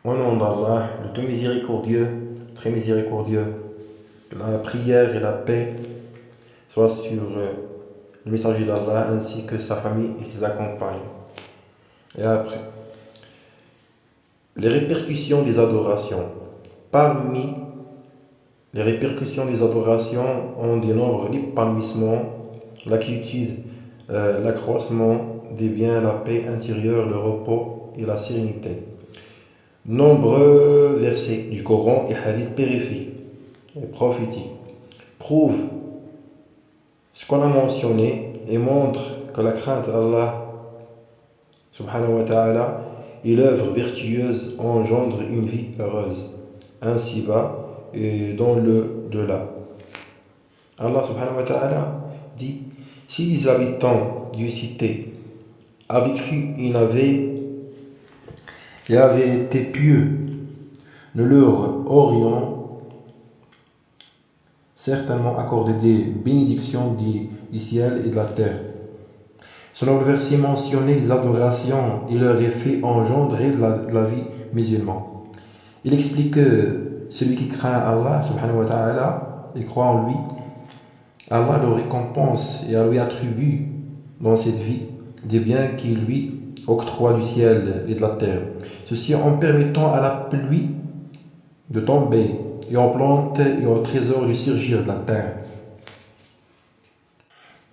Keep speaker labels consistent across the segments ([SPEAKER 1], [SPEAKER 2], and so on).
[SPEAKER 1] Au nom d'Allah, le tout miséricordieux, très miséricordieux, que la prière et la paix soient sur le messager d'Allah ainsi que sa famille et ses accompagnants. Et après, les répercussions des adorations. Parmi les répercussions des adorations, on dénombre l'épanouissement, la quiétude, l'accroissement des biens, la paix intérieure, le repos et la sérénité. Nombreux versets du Coran et hadiths périphériques et prophétiques prouvent ce qu'on a mentionné et montrent que la crainte d'Allah subhanahu wa ta'ala et l'œuvre vertueuse engendre une vie heureuse, ainsi-bas et dans le delà. Allah subhanahu wa ta'ala dit: si les habitants d'une cité avaient cru et avaient été pieux, nous leur aurions certainement accordé des bénédictions du ciel et de la terre. Selon le verset mentionné, les adorations et leur effet engendraient de la vie musulmane. Il explique que celui qui craint Allah subhanahu wa ta'ala et croit en lui, Allah le récompense et lui attribue dans cette vie des biens qu'il lui octroie du ciel et de la terre. Ceci en permettant à la pluie de tomber et aux plantes et aux trésors de surgir de la terre.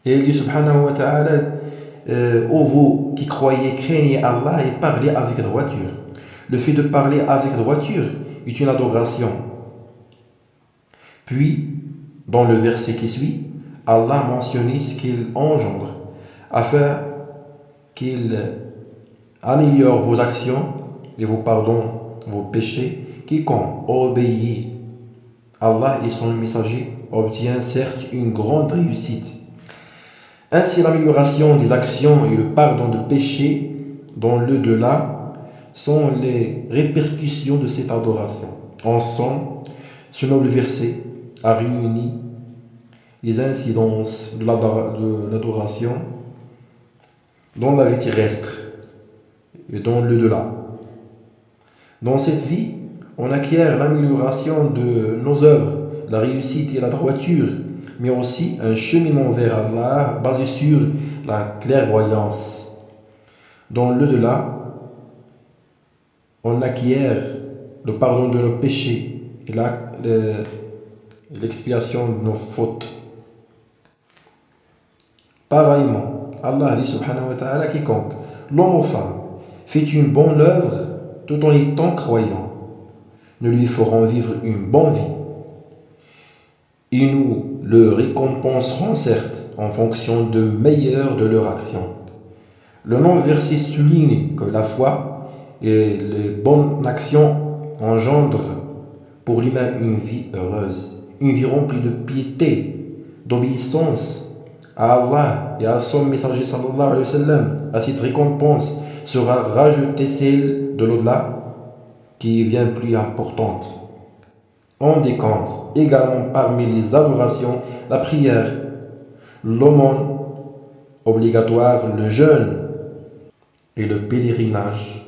[SPEAKER 1] Et il dit subhanahu wa ta'ala: ô vous qui croyez, craignez Allah et parlez avec droiture. Le fait de parler avec droiture est une adoration. Puis, dans le verset qui suit, Allah mentionne ce qu'il engendre afin qu'il améliore vos actions et vous pardonne vos péchés. Quiconque obéit Allah et son messager obtient certes une grande réussite. Ainsi, l'amélioration des actions et le pardon de péchés dans le delà sont les répercussions de cette adoration. En somme, ce noble verset a réuni les incidences de l'adoration dans la vie terrestre et dans le delà. Dans cette vie, on acquiert l'amélioration de nos œuvres, la réussite et la droiture, mais aussi un cheminement vers Allah basé sur la clairvoyance. Dans le delà, on acquiert le pardon de nos péchés et l'expiation de nos fautes. Pareillement, Allah dit subhanahu wa ta'ala: quiconque, l'homme ou femme, fait une bonne œuvre tout en étant croyant, nous lui ferons vivre une bonne vie. Et nous le récompenserons certes en fonction de meilleures de leurs actions. Le non-verset souligne que la foi et les bonnes actions engendrent pour l'humain une vie heureuse, une vie remplie de piété, d'obéissance à Allah et à son messager sallallahu alayhi wa sallam. À cette récompense sera rajoutée celle de l'au-delà qui est bien plus importante. On décompte également parmi les adorations la prière, l'aumône obligatoire, le jeûne et le pèlerinage.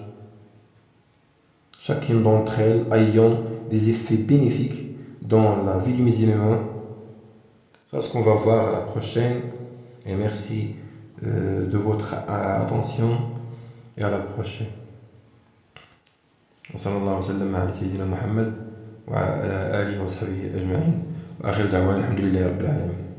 [SPEAKER 1] Chacune d'entre elles ayant des effets bénéfiques dans la vie du musulman. C'est ce qu'on va voir à la prochaine. Et merci de votre attention et à la prochaine. وصلى الله وسلم على سيدنا محمد وعلى آله وصحبه أجمعين وآخر دعوانا الحمد لله رب العالمين.